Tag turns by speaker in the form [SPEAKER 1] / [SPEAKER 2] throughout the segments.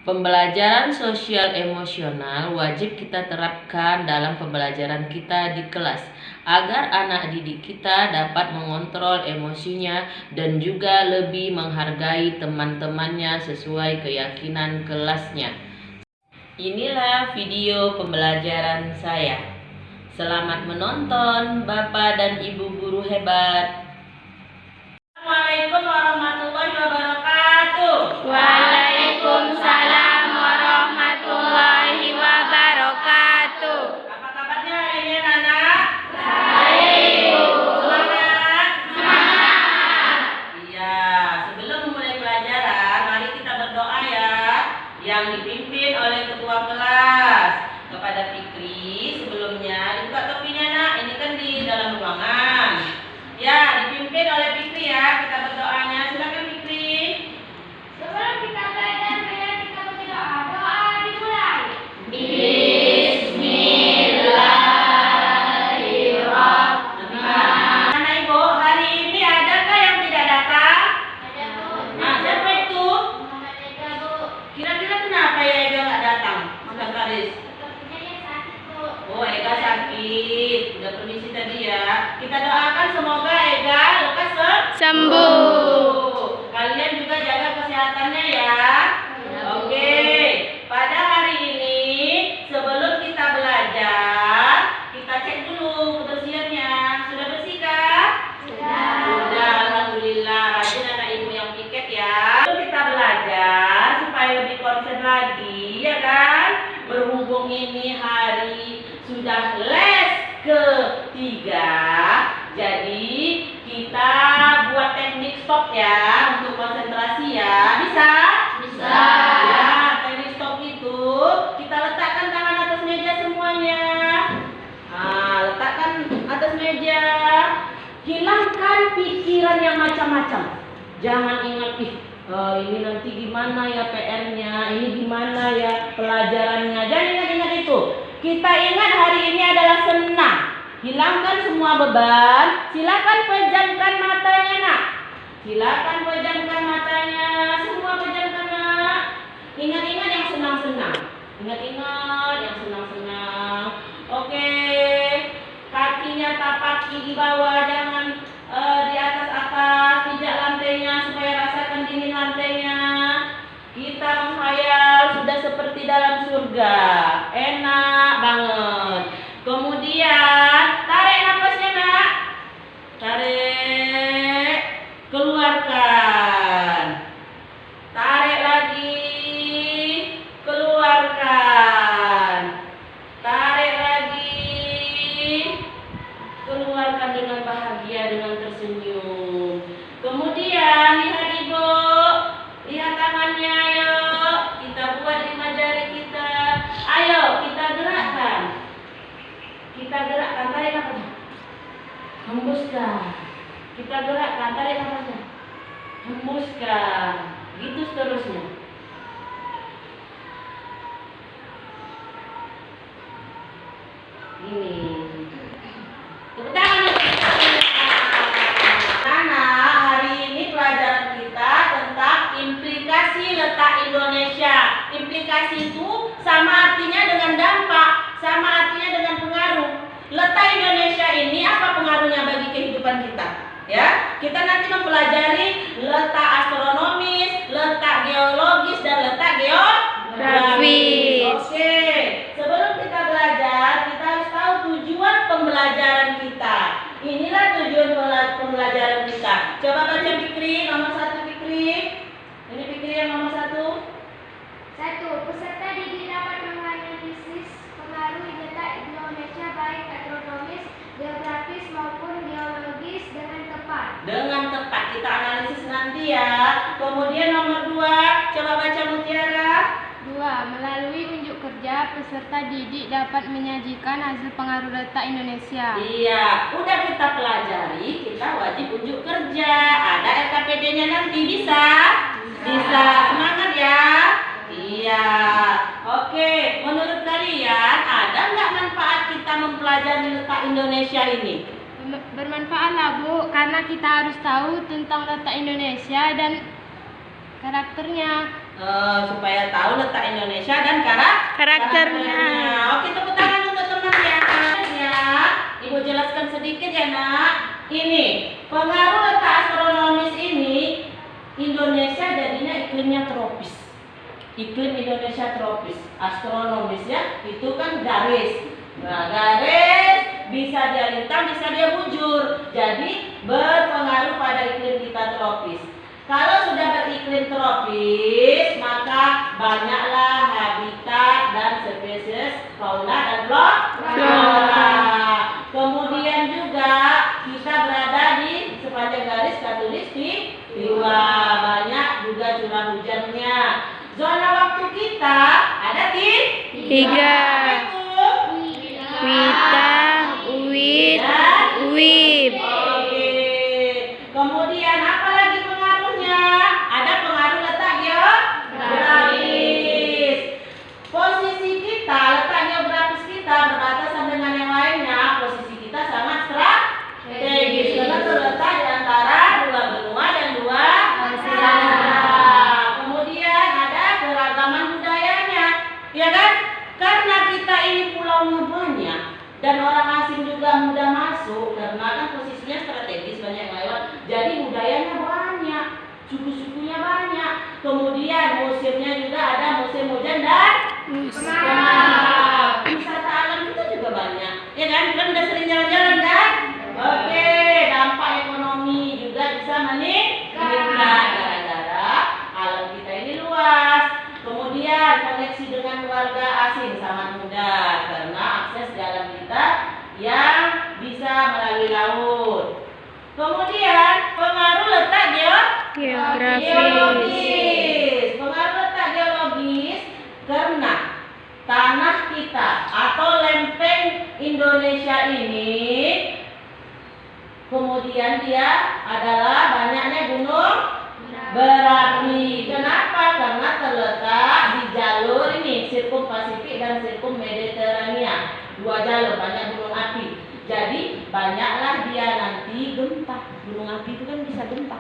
[SPEAKER 1] Pembelajaran sosial emosional wajib kita terapkan dalam pembelajaran kita di kelas agar anak didik kita dapat mengontrol emosinya dan juga lebih menghargai teman-temannya sesuai keyakinan kelasnya. Inilah video pembelajaran saya. Selamat menonton Bapak dan Ibu guru hebat. Assalamualaikum warahmatullahi wabarakatuh.
[SPEAKER 2] Waalaikumsalam warahmatullahi wabarakatuh.
[SPEAKER 1] Apa kabarnya hari ini anak-anak?
[SPEAKER 2] Baik.
[SPEAKER 1] Semangat?
[SPEAKER 2] Semangat.
[SPEAKER 1] Iya, sebelum memulai pelajaran, mari kita berdoa ya. Yang dipimpin oleh ketua kelas kepada Fikri. Sebelumnya dibuka topinya nak, ini kan di dalam ruangan. Ya, dipimpin oleh Fikri ya. Kita berdoanya, silakan Fikri.
[SPEAKER 2] Sebelum kita belajar, mari kita berdoa. Doa dimulai. Bismillahirrahmanirrahim.
[SPEAKER 1] Anak Ibu, hari ini adakah yang tidak datang?
[SPEAKER 2] Ada Bu.
[SPEAKER 1] Nah, siapa itu?
[SPEAKER 2] Muhammad Ega Bu.
[SPEAKER 1] Kira-kira kenapa ya Ega nggak datang? Sekretaris.
[SPEAKER 2] Sepertinya dia sakit Bu.
[SPEAKER 1] Oh, Ega sakit. Udah permisi tadi ya. Kita doakan semoga Ega lekas sembuh. Kalian juga jaga kesehatannya ya. Oke. Pada hari ini sebelum kita belajar, kita cek dulu kebersihannya. Sudah bersih kah? Sudah, alhamdulillah. Rajin anak ibu yang piket ya. Sebelum kita belajar supaya lebih konsen lagi, ya kan? Berhubung ini hari sudah les ketiga, jadi kita buat teknik stop ya untuk konsentrasi ya. Bisa?
[SPEAKER 2] Bisa.
[SPEAKER 1] Ya, teknik stop itu kita letakkan tangan atas meja semuanya. Nah, letakkan atas meja. Hilangkan pikiran yang macam-macam. Jangan ingat ini nanti gimana ya PR-nya, ini gimana ya pelajarannya. Jangan ingat-ingat itu. Kita ingat hari ini adalah senang. Hilangkan semua beban. Silakan pejamkan matanya nak. Silakan pejamkan matanya. Semua pejamkan nak. Ingat-ingat yang senang-senang. Ingat-ingat yang senang-senang. Oke. Kakinya tapaki di bawah, jangan di atas-atas, pijak lantainya supaya rasakan dingin lantainya. Kita menghayal sudah seperti dalam surga, enak banget. Kemudian tarik nafasnya nak, tarik, keluarkan, tarik lagi, keluarkan, tarik lagi, keluarkan dengan bahagia, dengan tersenyum. Kemudian lihat ibu, lihat tangannya, ayo kita buat 5 jari kita. Ayo kita gerakkan, tarik nafasnya, hembuskan. Kita gerakkan, tarik nafasnya, hembuskan. Gitu seterusnya. Ini. Tepuk tangan ya. Anak, hari ini pelajaran kita tentang implikasi letak Indonesia. Implikasi itu sama artinya dengan dampak, sama artinya dengan pengaruh. Letak Indonesia ini apa pengaruhnya bagi kehidupan kita? Ya, kita nanti mempelajari letak astronomis, letak geologis, dan letak geografis. Oke, sebelum kita belajar, kita harus tahu tujuan pembelajaran kita. Inilah tujuan pembelajaran kita. Coba baca Fikri, nomor 1 Fikri. Ini Fikri yang nomor 1.
[SPEAKER 2] 1. Peserta didik dapat menganalisis pengaruh letak Indonesia baik astronomis, geografis maupun geologis dengan tepat.
[SPEAKER 1] Dengan tepat kita analisis nanti ya. Kemudian nomor 2, coba baca Mutiara.
[SPEAKER 3] 2. Melalui unjuk kerja, peserta didik dapat menyajikan hasil pengaruh letak Indonesia.
[SPEAKER 1] Iya, udah kita pelajari, kita wajib unjuk kerja. Ada LKPD-nya nanti, bisa? Bisa. Semangat ya. Iya. Oke, menurut kalian ada nggak manfaat kita mempelajari letak Indonesia ini?
[SPEAKER 3] Bermanfaat lah Bu, karena kita harus tahu tentang letak Indonesia dan karakternya.
[SPEAKER 1] supaya tahu letak Indonesia dan karakternya. Oke, tepuk tangan untuk teman ya. Ya, Ibu jelaskan sedikit ya nak. Ini pengaruh letak astronomis ini, Indonesia jadinya iklimnya tropis. Iklim Indonesia tropis, astronomis ya, itu kan garis. Nah, garis bisa dia lintang, bisa dia bujur. Jadi berpengaruh pada iklim kita tropis. Kalau sudah beriklim tropis, maka banyaklah habitat dan spesies fauna dan flora. Kemudian juga kita berada di sepanjang garis khatulistiwa, banyak juga curah hujannya. Zona waktu kita ada tiga.
[SPEAKER 3] Wita, Wit, Wib.
[SPEAKER 1] Oke. Kemudian apa lagi pengaruhnya? Ada pengaruh letak geografis. Posisi kita, letak geografis kita berbatasan dengan yang lainnya. Posisi kita sangat strategis karena terletak di antara dua benua dan dua samudra. Kemudian ada keragaman budayanya, ya kan? Karena kita ini pulaunya banyak dan orang asing juga mudah masuk karena kan posisinya strategis, banyak yang lewat. Jadi budayanya banyak, suku-sukunya banyak. Kemudian musimnya juga ada musim hujan dan kemarau. Wisata alam kita juga banyak, ya kan? Kan udah sering jalan-jalan kan? Oke, dampak ekonomi juga bisa meningkat gara-gara alam kita ini luas. Kemudian koneksi dengan warga asing sangat mudah karena akses jalan kita yang bisa melalui laut. Kemudian pengaruh letak geologis. Pengaruh letak geologis karena tanah kita atau lempeng Indonesia ini, kemudian dia adalah banyaknya gunung berapi. Kenapa? Karena terletak di jalur ini, sirkum Pasifik dan sirkum Mediterania. Dua jalur, banyak gunung api. Jadi banyaklah dia nanti gempa. Gunung api itu kan bisa gempa.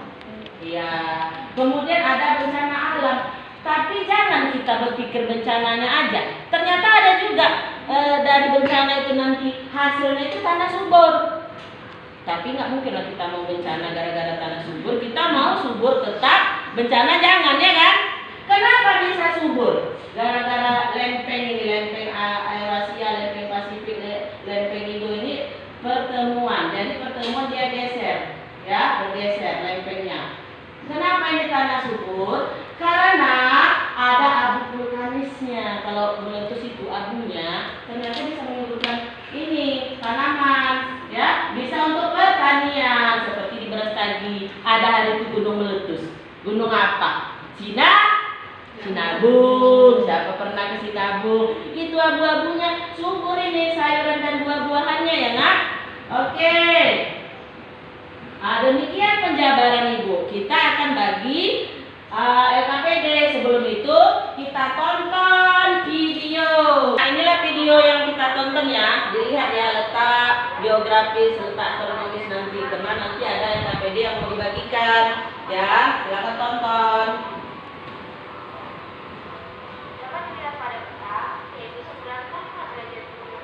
[SPEAKER 1] Iya. Kemudian ada bencana alam. Tapi jangan kita berpikir bencananya aja. Ternyata ada juga dari bencana itu nanti hasilnya itu tanah subur. Tapi nggak mungkin lah kita mau bencana gara-gara tanah subur. Kita mau subur tetap, bencana jangan, ya kan? Kenapa bisa subur? Gara-gara lempeng ini, lempeng Eurasia, lempeng Pasifik, lempeng Indo ini pertemuan. Jadi pertemuan dia geser, ya, bergeser lempengnya. Kenapa ini tanah subur? Karena ada abu vulkanisnya. Kalau meletus itu abunya, ternyata bisa menimbulkan ini tanaman, ya, bisa untuk pertanian. Seperti di Brastagi ada hari itu gunung meletus. Gunung apa? Sinabung. Siapa pernah ke Sinabung? Itu abu-abunya subur ini sayuran dan buah-buahannya, ya nak? Oke. Nah, demikian penjabaran Ibu. Kita akan bagi LKPD. Sebelum itu kita tonton video. Nah, inilah video yang kita tonton ya. Dilihat ya letak geografis, letak astronomis nanti. Karena nanti ada LKPD yang mau dibagikan. Ya, silakan tonton.
[SPEAKER 2] Dapat dilihat pada peta, yaitu 95 derajat timur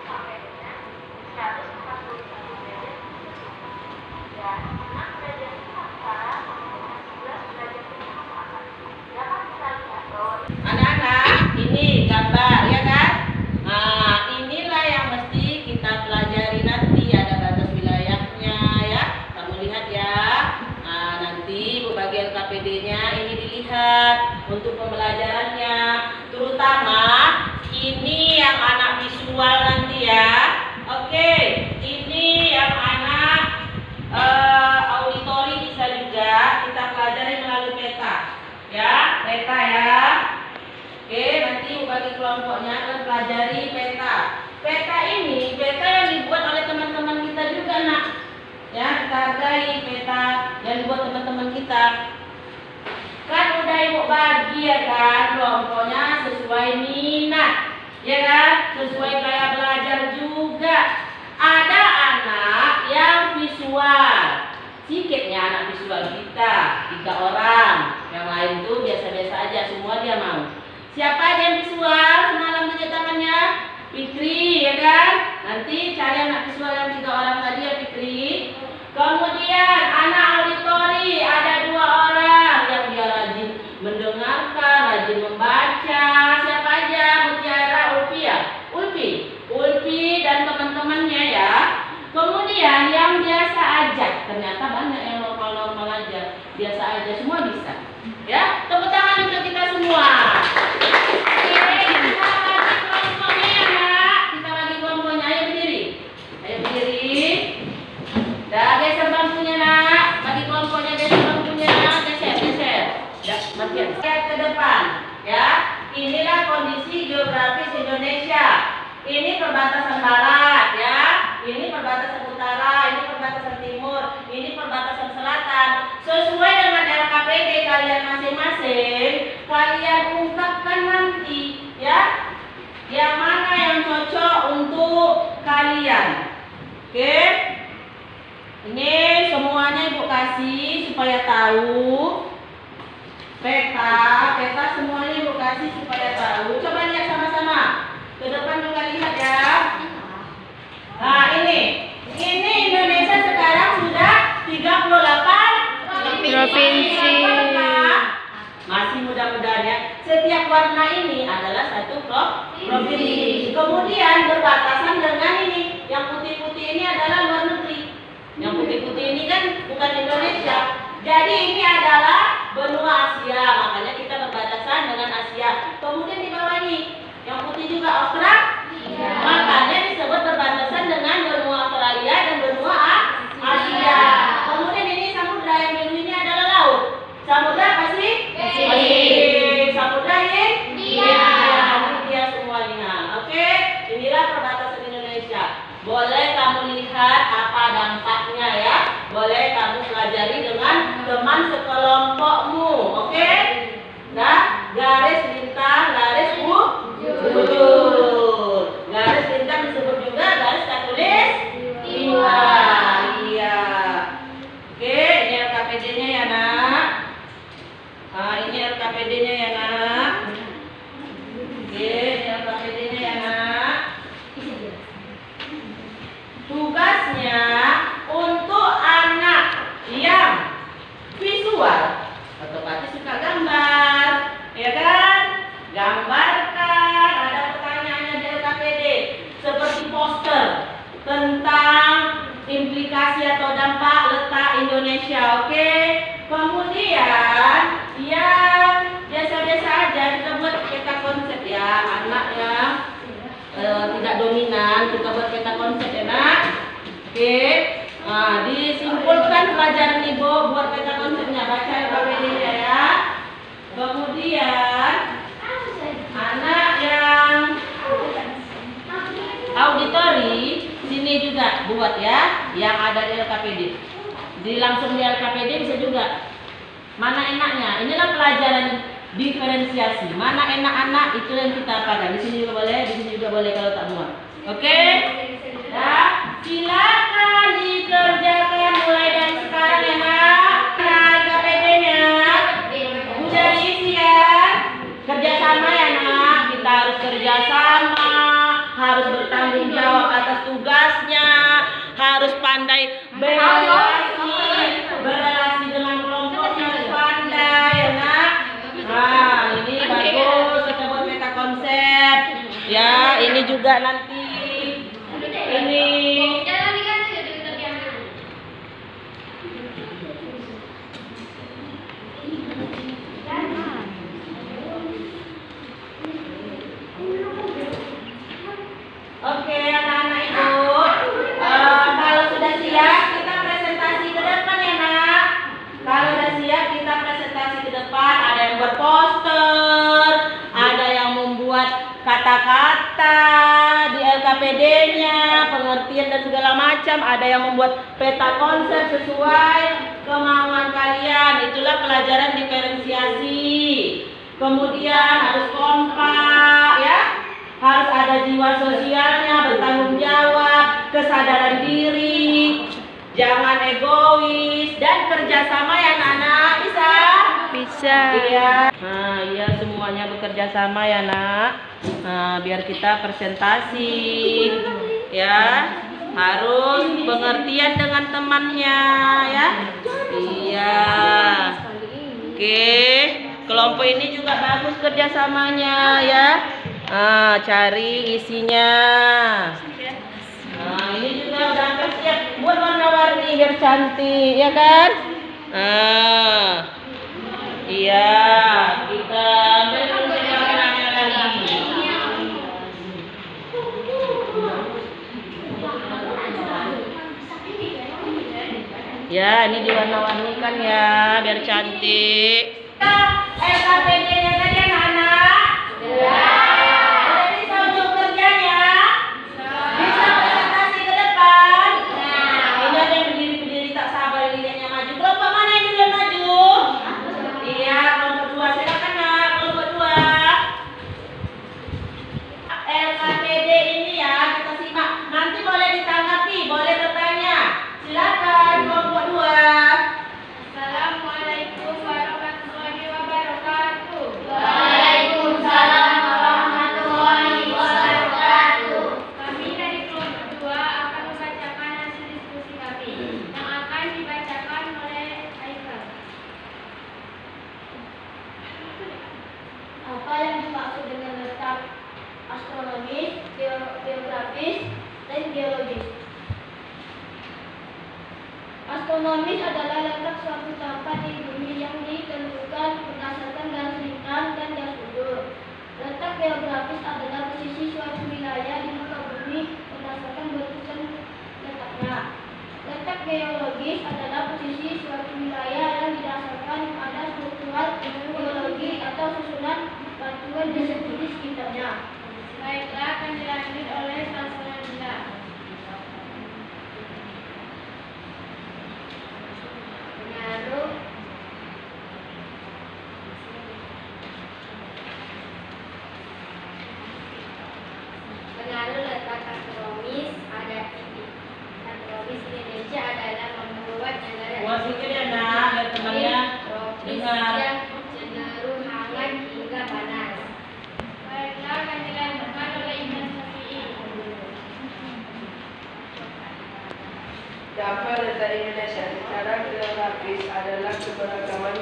[SPEAKER 2] sampai dengan 141 derajat dan 6 derajat utara sampai dengan 11 derajat selatan. Dapat kita lihat bahwa
[SPEAKER 1] Anak-anak, ini gambar ya kan? Nah, inilah yang mesti kita pelajari nanti. Ada batas wilayahnya ya. Kamu lihat ya. Nah, nanti Bu bagi LKPD-nya ini dilihat untuk pembelajarannya. Terutama ini yang anak visual nanti ya. Oke, ini yang anak auditori bisa juga kita pelajari melalui peta. Ya, peta ya. Oke, nanti bagi kelompoknya akan pelajari peta. Peta ini, peta yang dibuat oleh teman-teman kita juga nak. Ya, kita hargai peta yang dibuat teman-teman kita. Kan udah Ibu bagi ya kan, kelompoknya sesuai minat. Ya kan, sesuai gaya belajar juga. Ada anak yang visual. Sedikitnya anak visual kita 3 orang, yang lain tuh biasa-biasa aja. Siapa aja yang visual semalam tunjuk tangannya? Fikri, ya kan? Nanti cari anak visual yang 3 orang tadi ya Fikri. Kemudian anak auditori ada 2 orang yang dia rajin mendengarkan, rajin membaca. Siapa aja? Mutiara, Ulfi ya? Ulfi dan teman-temannya ya. Kemudian yang biasa aja, ternyata banyak yang normal-normal aja, biasa aja, semua bisa. Ya, tepuk tangan untuk kita semua. Oke, kita bagi kelompoknya ya, Nak. Kita bagi kelompoknya. Ayo berdiri. Ayo berdiri. Dah geser bangkunya, Nak. Bagi kelompoknya, geser bangkunya. Geser. Ya, makin. Lihat ke depan. Ya, inilah kondisi geografis Indonesia. Ini perbatasan barat, ya. Ini perbatasan utara, ini perbatasan timur, ini perbatasan selatan. Sesuai dengan LKPD kalian masing-masing, kalian ungkapkan nanti, ya, yang mana yang cocok untuk kalian. Oke? Ini semuanya Ibu kasih supaya tahu. Peta semuanya Ibu kasih supaya tahu. Coba lihat sama-sama. Ke depan juga lihat ya. Nah, ini Indonesia sekarang sudah 38
[SPEAKER 3] Provinsi.
[SPEAKER 1] Masih mudah-mudahan ya. Setiap warna ini adalah satu provinsi. Kemudian berbatasan dengan ini. Yang putih-putih ini adalah luar negeri. Yang putih-putih ini kan bukan Indonesia. Jadi ini adalah benua Asia. Makanya kita berbatasan dengan Asia. Kemudian di bawah ini yang putih juga Australia. Makanya disebut berbatasan dengan benua Australia dan benua Asia. Kemudian ini samudra yang biru ini adalah laut. Samudra apa sih? Pasifik. Samudra India semuanya. Oke, inilah perbatasan Indonesia. Boleh kamu lihat apa dampaknya ya. Boleh kamu pelajari dengan teman sekelompokmu. Oke? Nah, garis lintang, garis bujur. Garis lintang disebut juga garis khatulistiwa. Iya. Oke, ini LKPD-nya ya, Nak. Nah, ini LKPD-nya ya, Nak. Oke, ini LKPD-nya ya, Nak. Tugasnya untuk anak yang visual, otomatis suka gambar, ya kan? Gambarkan, ada pertanyaannya di LKPD seperti poster tentang implikasi atau dampak letak Indonesia, oke? Kemudian yang biasa-biasa aja kita buat peta konsep ya, anak yang tidak dominan kita buat peta konsep ya, Nak. Oke. Nah, disimpulkan pelajaran Ibu buat peta konsepnya, baca LKPD-nya ya. Kemudian anak yang auditori sini juga buat ya, yang ada di LKPD. Langsung di LKPD bisa juga. Mana enaknya? Inilah pelajaran diferensiasi. Mana enak anak itu yang kita apakan. Di sini juga boleh, di sini juga boleh kalau tak muat. Oke? Ya, silakan dikerjakan mulai dari sekarang ya, Nak. Nah, LKPD-nya udah diisi ya. Kerjasama ya, Nak. Kita harus kerjasama, harus bertanggung jawab atas tugasnya, harus pandai berrelasi dengan kelompoknya, harus pandai ya, Nak. Nah, ini bagus kita buat peta konsep. Ya, ini juga nanti ini. Oke, anak-anak Ibu, kalau sudah siap kita presentasi ke depan ya, Nak. Kalau sudah siap kita presentasi ke depan. Ada yang buat poster, ada yang membuat kata-kata di LKPD-nya, pengertian dan segala macam. Ada yang membuat peta konsep sesuai kemauan kalian. Itulah pelajaran diferensiasi. Kemudian harus kompak ya. Harus ada jiwa sosialnya, bertanggung jawab, kesadaran diri, jangan egois, dan kerjasama ya, anak-anak. Bisa?
[SPEAKER 3] Bisa.
[SPEAKER 1] Iya. Nah, iya semuanya bekerja sama ya, Nak. Nah, biar kita presentasi. Ya. Harus pengertian dengan temannya ya. Iya. Oke. Kelompok ini juga bagus kerjasamanya ya. Nah, cari isinya. Nah, ini juga udah hampir siap buat warna-warni biar cantik ya kan? Nah, iya, kita ambil dulu warnanya lagi. Ya, ini diwarna-warnikan ya biar cantik. LKPD-nya tadi anak-anak? Udah bisa untuk kerjanya? Bisa presentasi ke depan? Ini ada yang berdiri-berdiri tak sabar lihatnya maju. Kelompok mana yang duluan maju? Iya, kelompok 2 silakan nak, kelompok 2. LKPD ini ya kita simak. Nanti boleh ditanggapi, boleh bertanya. Silakan kelompok 2.
[SPEAKER 3] Assalamualaikum warahmatullahi wabarakatuh.
[SPEAKER 2] Waalaikumsalam warahmatullahi wabarakatuh.
[SPEAKER 3] Kami dari kelompok 2 akan membacakan hasil diskusi kami yang akan dibacakan oleh Haikal.
[SPEAKER 2] Apa yang dimaksud dengan letak astronomis, geografis, dan geologis? Astronomis adalah letak suatu tempat di bumi yang ditentukan berdasarkan garis lintang dan garis mundur. Letak geografis adalah posisi suatu wilayah di muka bumi berdasarkan bentukan letaknya. Letak geologis adalah posisi suatu wilayah yang didasarkan pada struktural geologi atau susunan batuan di sekitarnya.
[SPEAKER 3] Baiklah, akan dilanjut oleh Salsabila.
[SPEAKER 2] Pengaruh letak astronomis ada titik. Astronomis Indonesia adalah membuat negara
[SPEAKER 1] Buat sedikit ya nak, biar temannya
[SPEAKER 2] tropis
[SPEAKER 1] dengar.
[SPEAKER 2] yang cenderung hangat hingga panas.
[SPEAKER 3] Baiklah, akan dilanjutkan oleh Ibnu Syafi'i.
[SPEAKER 4] Dampak letak Indonesia secara geografis adalah keberagaman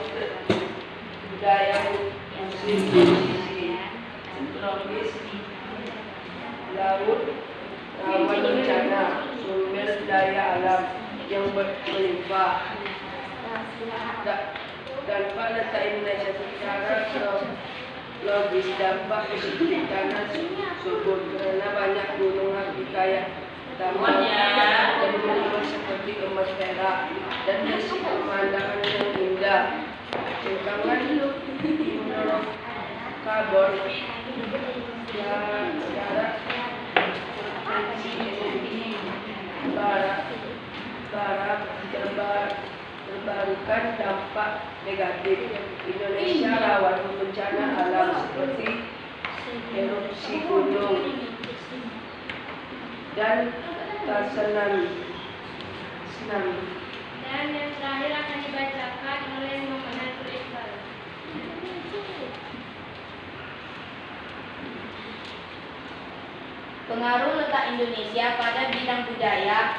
[SPEAKER 4] budaya, musim, posisi, tropis, laut, rawan bencana, sumber daya alam yang berlimpah. Dampak letak Indonesia secara geologis dampak positif karena subur karena banyak gunung api kaya tambang dan gunung seperti emas perak dan hasil pemandangan yang indah. Cengkangan karbon dan jarak terbarukan dampak negatif. Indonesia rawan bencana alam seperti erupsi gunung dan tsunami.
[SPEAKER 3] Dan yang terakhir akan dibacakan oleh Muhammad Natul Iqbal.
[SPEAKER 5] Pengaruh letak Indonesia pada bidang budaya,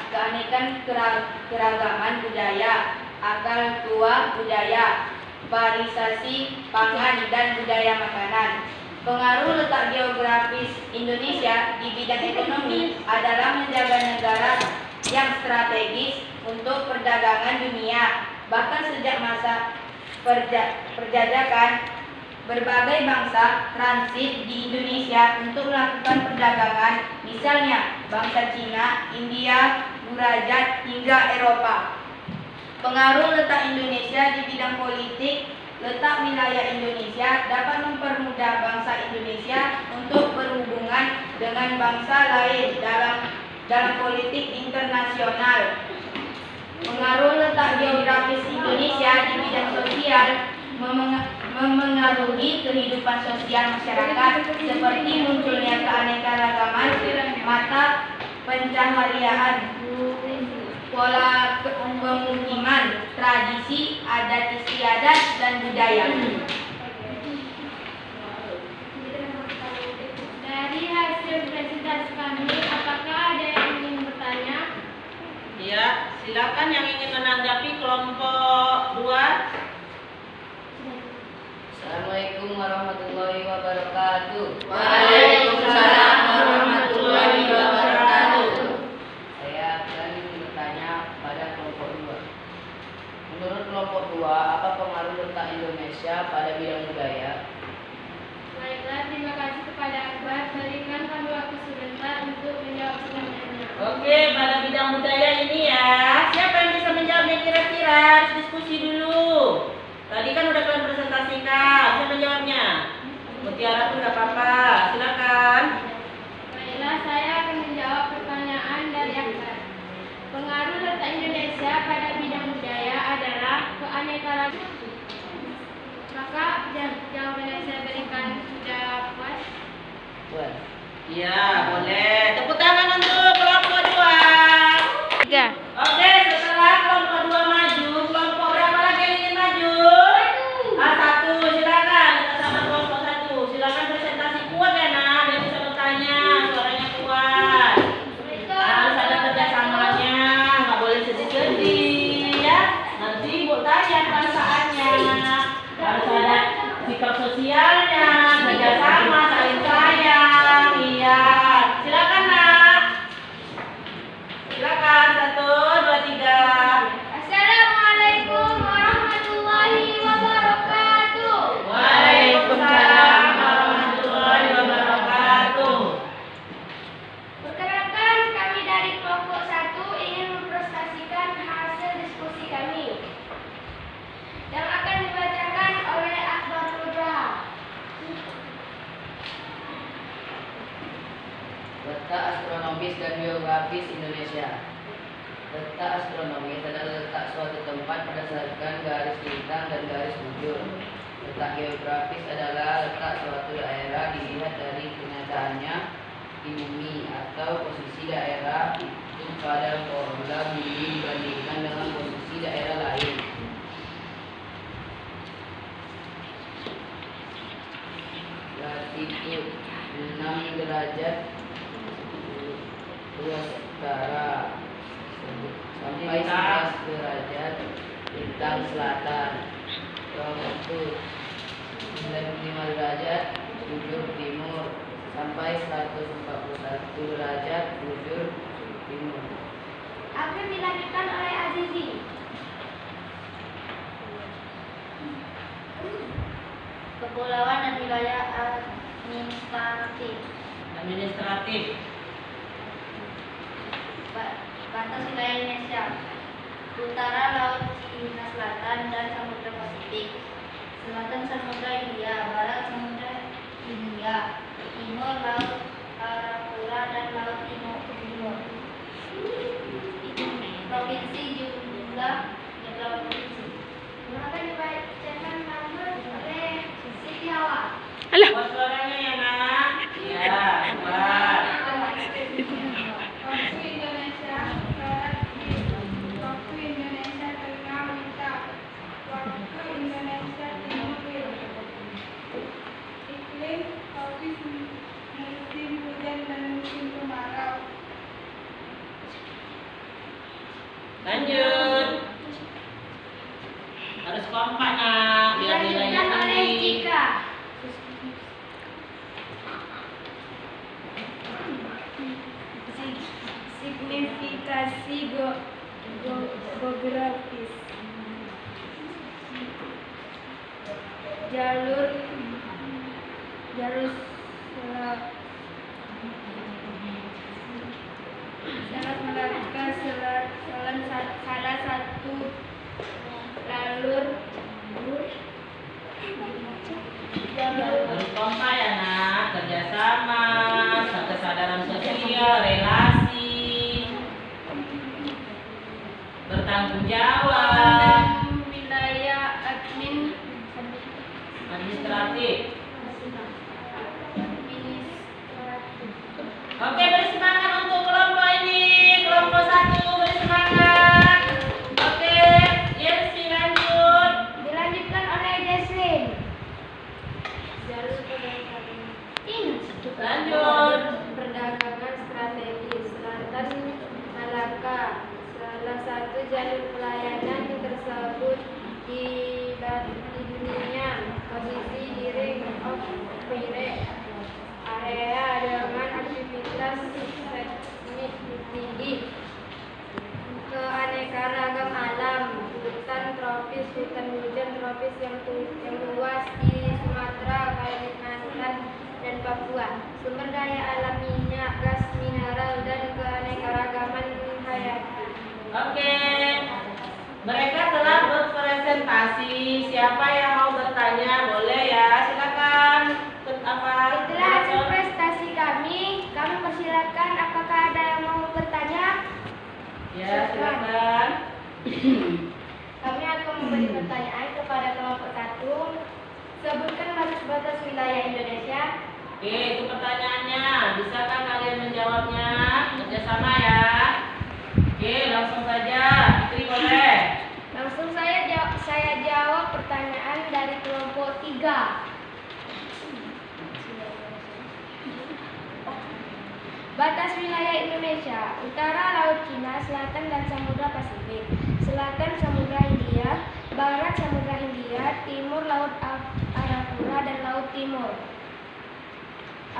[SPEAKER 5] keragaman budaya, akal tua budaya, varisasi pangan dan budaya makanan. Pengaruh letak geografis Indonesia di bidang ekonomi adalah menjaga negara yang strategis untuk perdagangan dunia. Bahkan sejak masa perjajahan, berbagai bangsa transit di Indonesia untuk melakukan perdagangan, misalnya bangsa Cina, India, Burajat, hingga Eropa. Pengaruh letak Indonesia di bidang politik, letak wilayah Indonesia dapat mempermudah bangsa Indonesia untuk berhubungan dengan bangsa lain dalam politik internasional. Pengaruh letak geografis Indonesia di bidang sosial memengaruhi kehidupan sosial masyarakat seperti munculnya keanekaragaman mata pencaharian, pola pemukiman, tradisi, adat istiadat, dan budaya.
[SPEAKER 3] Dari hasil presentasi kami, apakah ada yang ingin bertanya?
[SPEAKER 1] Ya, silakan yang ingin menanggapi kelompok 2.
[SPEAKER 6] Assalamualaikum warahmatullahi wabarakatuh.
[SPEAKER 5] Waalaikumsalam warahmatullahi wabarakatuh.
[SPEAKER 6] Saya akan bertanya pada kelompok 2. Menurut kelompok 2, apa pengaruh letak Indonesia pada bidang budaya?
[SPEAKER 3] Baiklah, terima kasih kepada Akbar. Berikan kami waktu sebentar untuk menjawab pertanyaannya.
[SPEAKER 1] Oke, pada bidang budaya ini ya, siapa yang bisa menjawabnya kira-kira? Harus diskusi dulu. Tadi kan udah kalian presentasikan, siapa menjawabnya? Mutiara pun nggak apa-apa, silakan.
[SPEAKER 3] Baiklah, saya akan menjawab pertanyaan dari Akbar. Pengaruh letak Indonesia pada bidang budaya adalah keanekaragaman. Maka jawaban yang saya berikan sudah puas.
[SPEAKER 6] Buat.
[SPEAKER 1] Iya, boleh. Tepuk tangan untuk kelompok 2.
[SPEAKER 3] 3.
[SPEAKER 1] Oke, setelah kelompok 2 maju, kelompok berapa lagi yang ingin maju? A1, silakan. Kita sama kelompok 1. Silakan presentasi kuat ya, Nak. Biar bisa bertanya, suaranya kuat. Harus ada kerjasamanya, nggak boleh sedih-sedih ya. Nanti Ibu tanya perasaannya. Harus ada sikap sosialnya, kerjasama, saling sayang. Iya, silakan Nak. Silakan 1, 2, 3.
[SPEAKER 3] Assalamualaikum warahmatullahi wabarakatuh.
[SPEAKER 1] Waalaikumsalam warahmatullahi wabarakatuh.
[SPEAKER 3] Perkenalkan, kami dari kelompok 1 ingin mempresentasikan hasil diskusi kami yang akan dibacakan oleh Akbar Nugraha.
[SPEAKER 6] Letak astronomis dan geografis Indonesia. Letak astronomis adalah letak suatu tempat berdasarkan garis lintang dan garis bujur. Letak geografis adalah letak suatu daerah dilihat dari kenyataannya di bumi atau posisi daerah itu pada formula bumi dibandingkan dengan posisi daerah lain. Latitude 6 derajat 2 utara sampai 11 derajat lintang selatan. Longitude 95 derajat bujur timur sampai 141 derajat bujur timur.
[SPEAKER 3] Akan dilanjutkan oleh Azizi.
[SPEAKER 5] Kepulauan dan wilayah administratif.
[SPEAKER 1] Administratif.
[SPEAKER 5] Batas wilayah Indonesia. Utara Laut Cina Selatan dan Samudra Pasifik. Selatan Samudra India, Barat Samudra India, Timur Laut Arafura dan Laut Timur. Provinsi jumlah provinsi.
[SPEAKER 3] Akan dibacakan nama oleh Siti Hawa.
[SPEAKER 1] Buat suaranya ya, Nak. Iya, kuat.
[SPEAKER 3] Waktu Indonesia Barat waktu Indonesia Tengah Wita, waktu Indonesia Timur iklim tropis musim hujan dan musim kemarau.
[SPEAKER 1] Lanjut. Harus kompak, Nak, biar nilainya
[SPEAKER 3] Dilanjutkan oleh
[SPEAKER 1] tinggi.
[SPEAKER 3] Cika. Signifikasi geografis. Jalur Selat Malaka salah satu jalur
[SPEAKER 1] Harus kompak ya, Nak. Kerjasama, kesadaran sosial, relasi, bertanggung jawab,
[SPEAKER 3] wilayah
[SPEAKER 1] administratif. Oke, beri semangat untuk kelompok ini. Kelompok 1, beri semangat.
[SPEAKER 3] jalur pelayanan tersebut di dunia. Posisi di ring of fire area dengan aktivitas seismik tinggi, keanekaragam alam, hutan tropis, hutan hujan tropis yang luas di Sumatera, Kalimantan, dan Papua, sumber daya alam minyak, gas, mineral, dan keanekaragaman hayati.
[SPEAKER 1] Oke, mereka telah berpresentasi. Siapa yang mau bertanya boleh ya, silakan.
[SPEAKER 3] Itulah hasil prestasi kami. Kami persilakan. Apakah ada yang mau bertanya?
[SPEAKER 1] Ya, silakan.
[SPEAKER 3] Kami akan memberi pertanyaan kepada kelompok 1. Sebutkan batas wilayah Indonesia.
[SPEAKER 1] Oke, itu pertanyaannya. Bisakah kalian menjawabnya? Kerjasama ya. Oke, langsung saja. Fitri boleh.
[SPEAKER 3] Langsung saya jawab pertanyaan dari kelompok 3. Batas wilayah Indonesia: utara Laut Cina, selatan dan Samudra Pasifik, selatan Samudra Hindia, barat Samudra Hindia, timur Laut Arafura dan Laut Timur.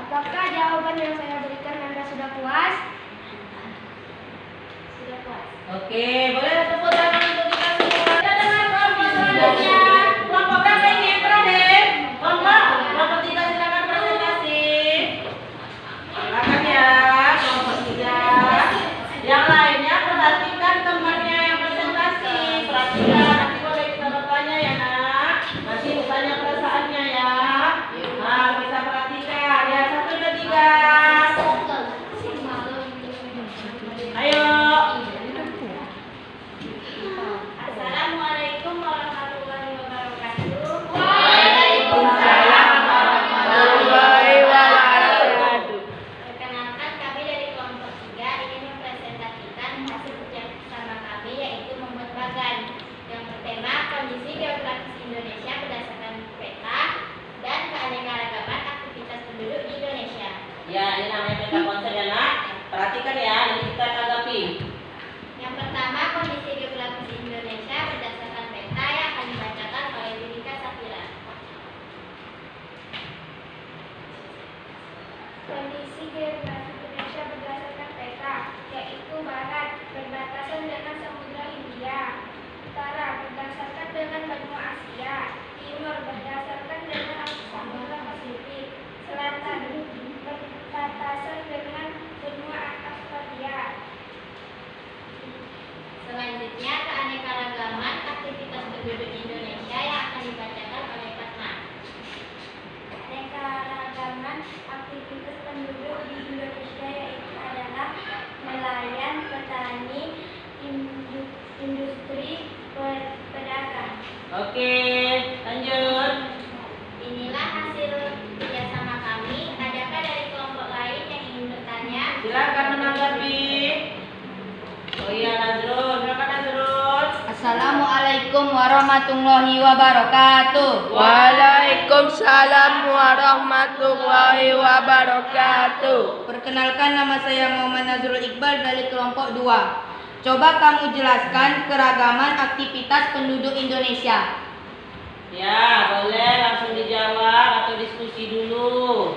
[SPEAKER 3] Apakah jawaban yang saya berikan Anda sudah puas? Sudah puas.
[SPEAKER 1] Oke, boleh tepuk tangan untuk kita semua. Kita dengar kelompok selanjutnya. Kelompok berapa ini yang terakhir? Kelompok 3 silakan presentasi. Silakan ya, kelompok 3. Yang lainnya perhatikan temannya yang presentasi. Perhatikan, nanti boleh kita bertanya ya nak. Nanti bertanya perasaannya ya. Nah, bisa perhatikan. Ya, 1, 2, 3. Ayo.
[SPEAKER 2] Assalamualaikum warahmatullahi wabarakatuh.
[SPEAKER 4] Waalaikumsalam warahmatullahi wabarakatuh.
[SPEAKER 2] Perkenalkan, kami dari kelompok 3 ingin mempresentasikan hasil kerjasama kami, yaitu membuat bagan yang bertema kondisi geografis Indonesia berdasarkan peta dan keanekaragaman aktivitas penduduk di Indonesia.
[SPEAKER 1] Ya, ini namanya peta konsep ya nak. Perhatikan ya, nanti kita tanggapi.
[SPEAKER 2] Yang pertama, kondisi geografis Indonesia berdasarkan peta yang akan dibacakan oleh Dika Safira.
[SPEAKER 3] Kondisi geografis Indonesia berdasarkan peta, yaitu barat berbatasan dengan Samudra Hindia, utara berdasarkan dengan benua Asia, timur berdasarkan dengan Samudra Pasifik, selatan berbatasan dengan benua Australia.
[SPEAKER 2] Selanjutnya, keanekaragaman aktivitas penduduk Indonesia yang akan dibacakan oleh Fatma.
[SPEAKER 3] Keanekaragaman aktivitas penduduk di Indonesia yaitu adalah nelayan, petani, industri, pedagang.
[SPEAKER 1] Oke, lanjut.
[SPEAKER 2] Inilah hasil kerjasama kami. Adakah dari kelompok lain yang ingin bertanya?
[SPEAKER 1] Silakan menanggapi. Oh iya, Nazrul. Silakan Nazrul.
[SPEAKER 5] Assalamualaikum warahmatullahi wabarakatuh.
[SPEAKER 4] Waalaikumsalam warahmatullahi wabarakatuh.
[SPEAKER 5] Perkenalkan, nama saya Muhammad Nazrul Iqbal dari kelompok 2. Coba kamu jelaskan keragaman aktivitas penduduk Indonesia.
[SPEAKER 1] Ya, boleh langsung dijawab atau diskusi dulu.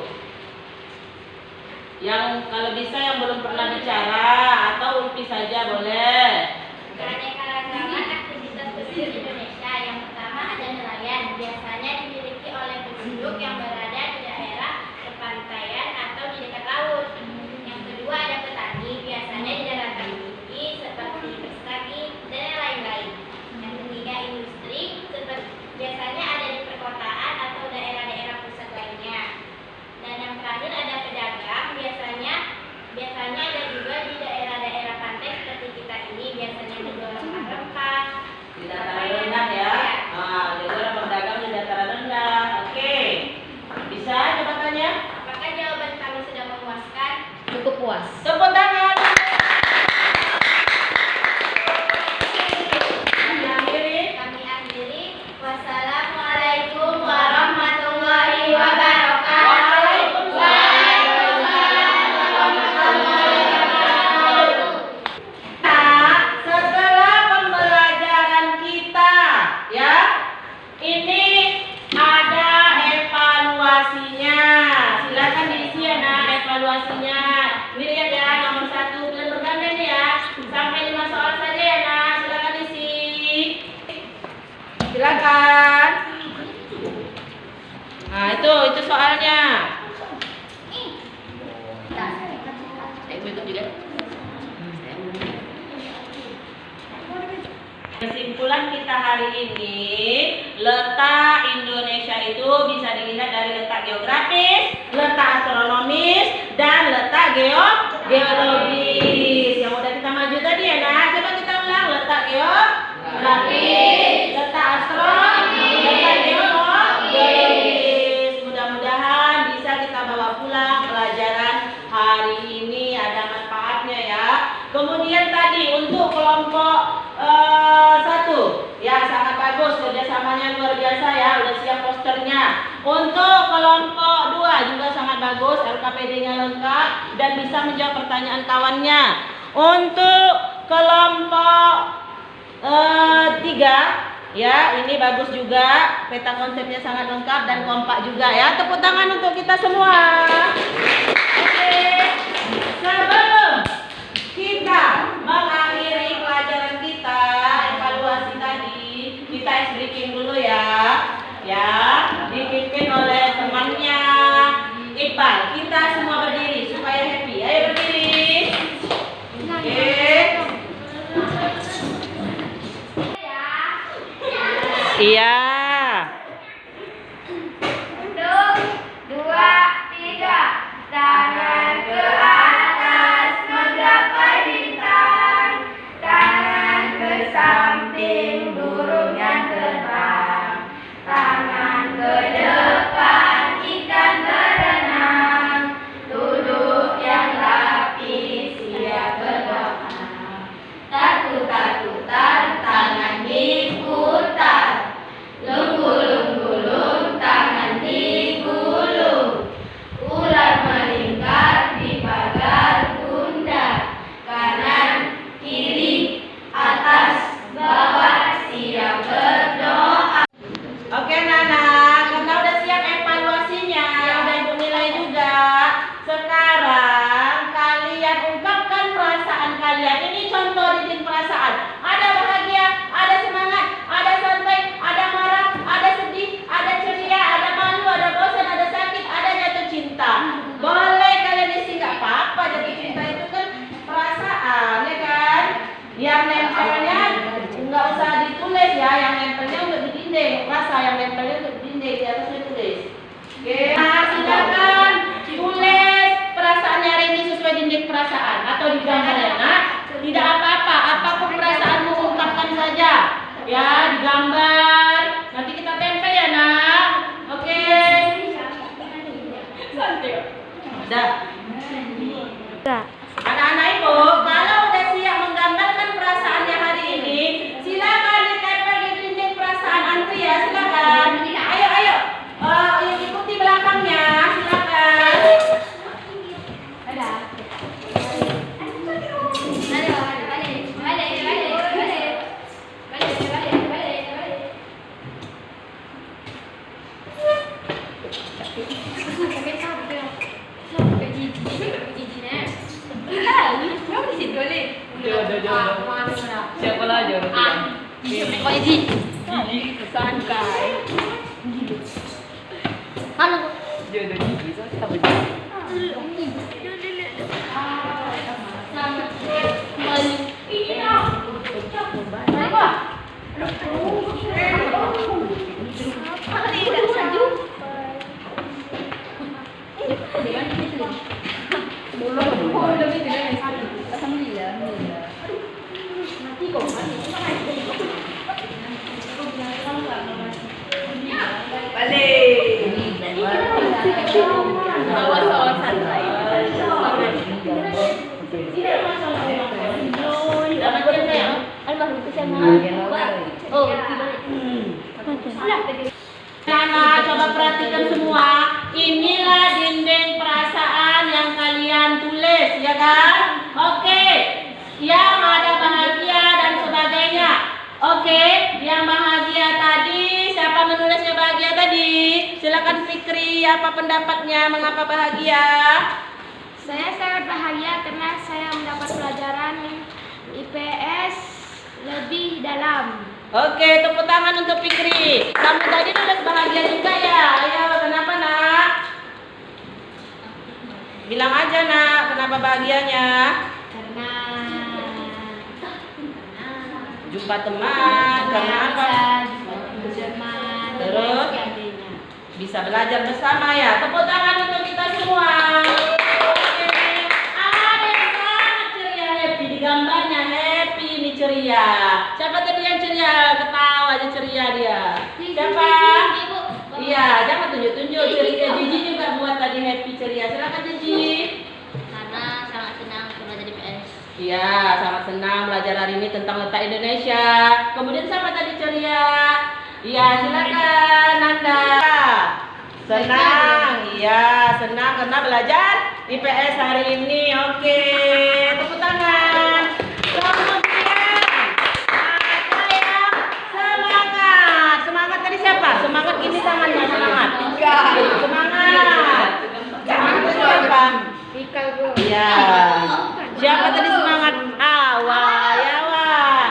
[SPEAKER 1] Yang kalau bisa yang belum pernah bicara atau Ulfi saja boleh.
[SPEAKER 2] Keanekaragaman aktivitas penduduk Indonesia. Yang pertama ada nelayan. Biasanya dimiliki oleh penduduk yang berada di daerah perpantaian atau di dekat laut. Yang kedua ada petani. Biasanya di daratan tinggi seperti Bestagi dan lain-lain. Yang ketiga industri. Biasanya ada di perkotaan atau daerah-daerah pusat lainnya. Dan yang terakhir ada pedagang. Biasanya ada juga di daerah-daerah
[SPEAKER 1] soalnya.
[SPEAKER 6] Berikut juga.
[SPEAKER 1] Kesimpulan kita hari ini, letak Indonesia itu bisa dilihat dari letak geografis, letak astronomis, dan letak geologis. Yang udah kita maju tadi ya, nah coba kita ulang, letak geografis, letak astronomis, letak geologis. Mudah-mudahan bisa kita bawa pulang pelajaran hari ini, ada manfaatnya ya. Kemudian tadi untuk kelompok 1 ya, sangat bagus, kerjasamanya luar biasa ya, udah siap posternya. Untuk kelompok 2 juga sangat bagus, LKPD-nya lengkap dan bisa menjawab pertanyaan kawannya. Untuk kelompok 3 ya, ini bagus juga, peta konsepnya sangat lengkap dan kompak juga ya. Tepuk tangan untuk kita semua. Oke, sebelum kita mengakhiri pelajaran kita, evaluasi tadi, kita ice breaking dulu ya. Ya, dipimpin oleh temannya Iqbal. Kita semua berdiri supaya happy. Ayo berdiri. Oke. Iya.
[SPEAKER 5] 1, 2, 3. Tangan ke atas menggapai bintang, tangan ke samping burung yang terbang, tangan ke depan ikan berenang, duduk yang rapi siap berdoa. Taruh-taruh tangan diputar, lungu-lungu tangan digulung, ular melingkar di pagar bundar, kanan kiri atas bawah siap berdoa.
[SPEAKER 1] Oke Nana, karena udah siap evaluasinya, udah ibu nilai juga. Sekarang kalian ungkapkan perasaan kalian. Ini contoh dinding perasaan. Ada bahagia, ada semangat, ada santai, ada marah, ada sedih, ada ceria, ada malu, ada bosan, ada sakit, ada jatuh cinta. Boleh kalian isi, nggak apa-apa. Jatuh cinta itu kan perasaan, ya kan? Yang nempelnya nggak usah ditulis ya, yang nempelnya untuk di dinding. Rasa yang nempelnya untuk di dinding, di atasnya tulis. Oke, nah silakan tulis perasaannya hari ini sesuai dinding perasaan atau di gambar ya nak. Tidak apa-apa, apapun perasaanmu ungkapkan saja. Ya, digambar. Nanti kita tempel ya nak. Oke. Santai. Dah. Anak-anak ibu, kalau udah siap menggambarkan perasaannya hari ini, silakan ditempel di dinding perasaan antri ya, silakan. Ayo, ayo. Yang ikuti belakangnya, silakan.
[SPEAKER 6] Siapa lah jodoh? Jodoh gigi, so kita berdua.
[SPEAKER 1] Nah, coba perhatikan semua. Inilah dinding perasaan yang kalian tulis, ya kan? Oke. Yang ada bahagia dan sebagainya. Oke, yang bahagia tadi, siapa menulisnya bahagia tadi? Silakan Fikri, apa pendapatnya mengapa bahagia?
[SPEAKER 3] Saya sangat bahagia karena saya mendapat pelajaran IPS lebih dalam.
[SPEAKER 1] Oke, tepuk tangan untuk Fikri. Kamu tadi nulis bahagia juga ya? Ayo, kenapa nak? Bilang aja nak, kenapa bahagianya?
[SPEAKER 3] Karena
[SPEAKER 1] Jumpa teman, karena apa?
[SPEAKER 3] teman,
[SPEAKER 1] Terus?
[SPEAKER 3] sebagainya.
[SPEAKER 1] Bisa belajar bersama ya. Tepuk tangan untuk kita semua. Oke. Ada yang sangat ceria, happy di gambarnya, happy ini ceria. Siapa tadi yang ceria? Ketawa aja ceria dia. Siapa? Iya, jangan tunjuk-tunjuk ceria. Jiji juga buat tadi happy ceria. Silakan Jiji.
[SPEAKER 5] Karena sangat senang belajar di PS.
[SPEAKER 1] Iya, sangat senang belajar hari ini tentang letak Indonesia. Kemudian siapa tadi ceria? Iya, silakan Nanda. Senang, iya senang karena belajar IPS hari ini. Oke, tepuk tangan. Kemudian ada yang semangat. Semangat tadi siapa? Semangat ini tangannya semangat. Semangat. Semangat tadi siapa?
[SPEAKER 3] Ika Bu.
[SPEAKER 1] Iya. Siapa tadi semangat? Awa, ya Wah.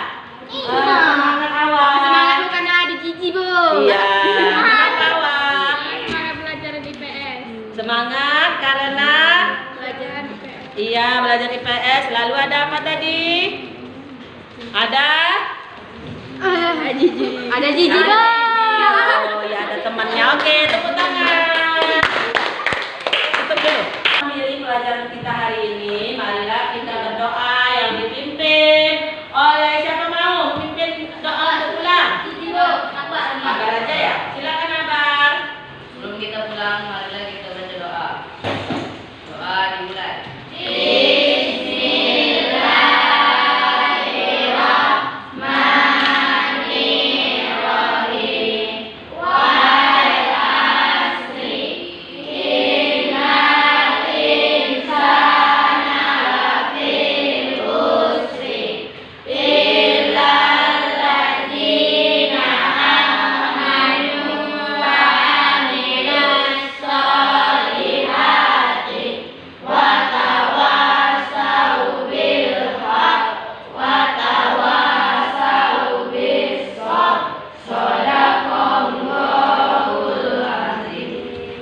[SPEAKER 1] Semangat Awa.
[SPEAKER 3] Semangat bukan ada Jiji Bu.
[SPEAKER 1] Iya. Kenapa Awa?
[SPEAKER 3] Semangat belajar di PS.
[SPEAKER 1] Semangat karena
[SPEAKER 3] Belajar di PS.
[SPEAKER 1] iya belajar IPS. Lalu ada apa tadi? Ada?
[SPEAKER 3] Jiji. Ada Jiji Bu.
[SPEAKER 1] Oh ya ada temannya. Oke, tepuk tangan. Tutup dulu. Akhiri pelajaran kita hari ini. Marilah kita berdoa yang dipimpin oleh siapa mau memimpin doa untuk pulang? Abar aja ya. Silakan Abar.
[SPEAKER 6] Sebelum kita pulang, marilah kita baca doa. Doa dimulai.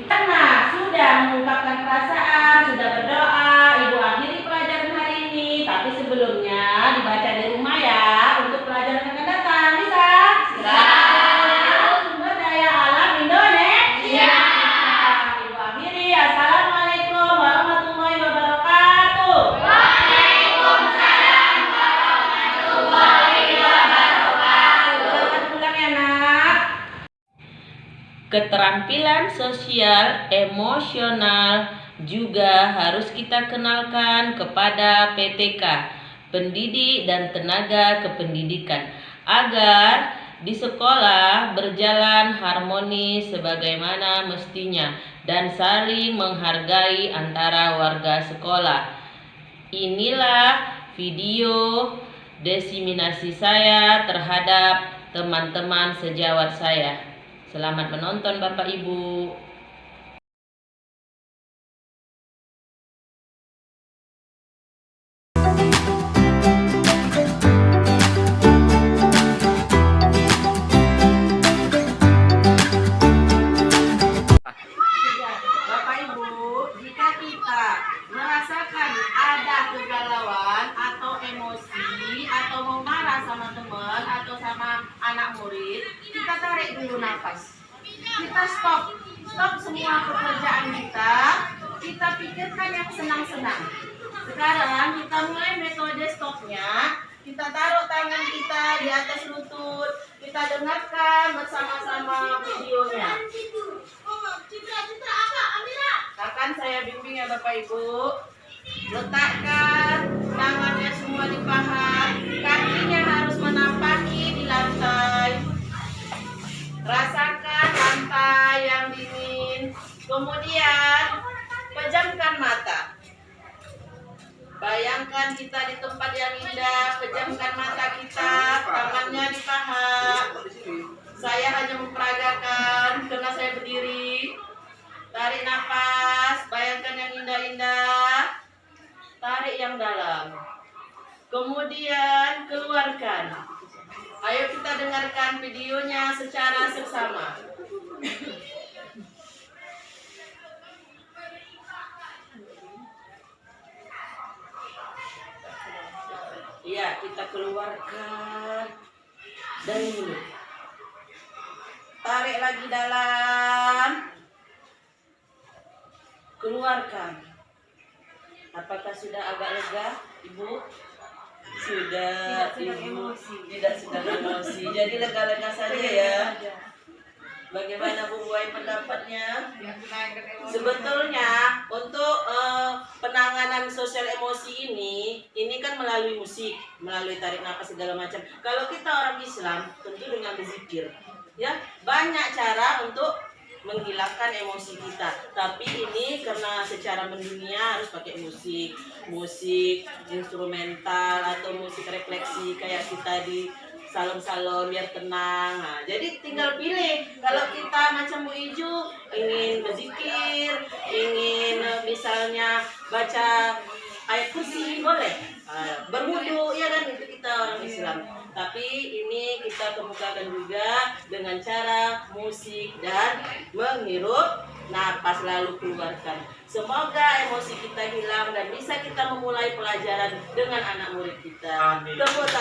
[SPEAKER 1] Karena sudah mengungkapkan perasaan, sudah berdoa, Ibu akhiri pelajaran hari ini. Tapi sebelumnya dibaca di rumah ya untuk pelajaran yang akan datang. Bisa? Sumber daya alam Indonesia. Ibu akhiri. Assalamualaikum warahmatullahi wabarakatuh. Selamat pulang ya nak. Keterampilan sosial emosional juga harus kita kenalkan kepada PTK, pendidik dan tenaga kependidikan, agar di sekolah berjalan harmonis sebagaimana mestinya dan saling menghargai antara warga sekolah. Inilah video diseminasi saya terhadap teman-teman sejawat saya. Selamat menonton Bapak Ibu. Bapak Ibu, jika kita merasakan ada kegalauan atau emosi atau mau marah sama teman atau sama anak murid, kita tarik dulu nafas. Kita stop semua pekerjaan kita pikirkan yang senang-senang. Sekarang kita mulai metode stopnya. Kita taruh tangan kita di atas lutut, kita dengarkan bersama-sama videonya. Akan saya bimbing ya Bapak Ibu. Letakkan tangannya semua di paha, kakinya harus menampaki di lantai. Rasakan lantai yang dingin. Kemudian pejamkan mata. Bayangkan kita di tempat yang indah, pejamkan mata kita, tangannya di paha. Saya hanya memperagakan karena saya berdiri. Tarik nafas, bayangkan yang indah-indah. Tarik yang dalam. Kemudian keluarkan. Ayo kita dengarkan videonya secara seksama. kita keluarkan dari mulut. Tarik lagi dalam. Keluarkan. Apakah sudah agak lega, Ibu? Sudah, Ibu. Tidak sedang emosi. Jadi lega-lega saja ya. Bagaimana Bu Buai pendapatnya? Sebetulnya untuk penanganan sosial emosi ini kan melalui musik, melalui tarik nafas segala macam. Kalau kita orang Islam tentu dengan berzikir. Ya, banyak cara untuk menghilangkan emosi kita. Tapi ini karena secara mendunia harus pakai musik, musik instrumental atau musik refleksi kayak kita di salon-salon biar tenang. Nah, jadi tinggal pilih. Kalau kita macam Bu Iju ingin berzikir, ingin misalnya baca ayat kursi boleh. Berwudu ya kan, itu kita orang Islam. Tapi ini kita kemukakan juga dengan cara musik dan menghirup napas lalu keluarkan. Semoga emosi kita hilang dan bisa kita memulai pelajaran dengan anak murid kita. Tepuk tangan.